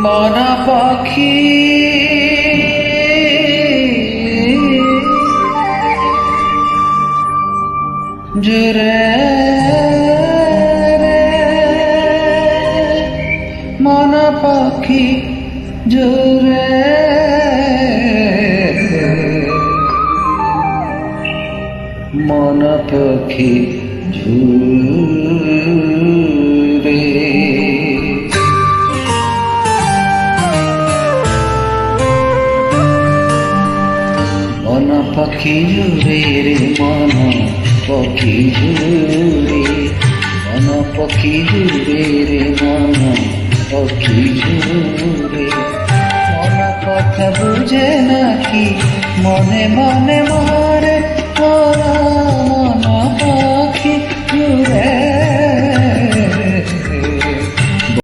মনা পাখি জুড়ে রে, মনা পাখি জুড়ে, মনা পাখি জুড়ে। মনা পাখি জুড়ে রে, মনা পাখি জুড়ে, মনা পাখি জুড়ে রে, মনা পাখি জুড়ে। মনা কথা বুঝে নাকি মনে মনে মারে তোরা, মনা পাখি জুড়ে।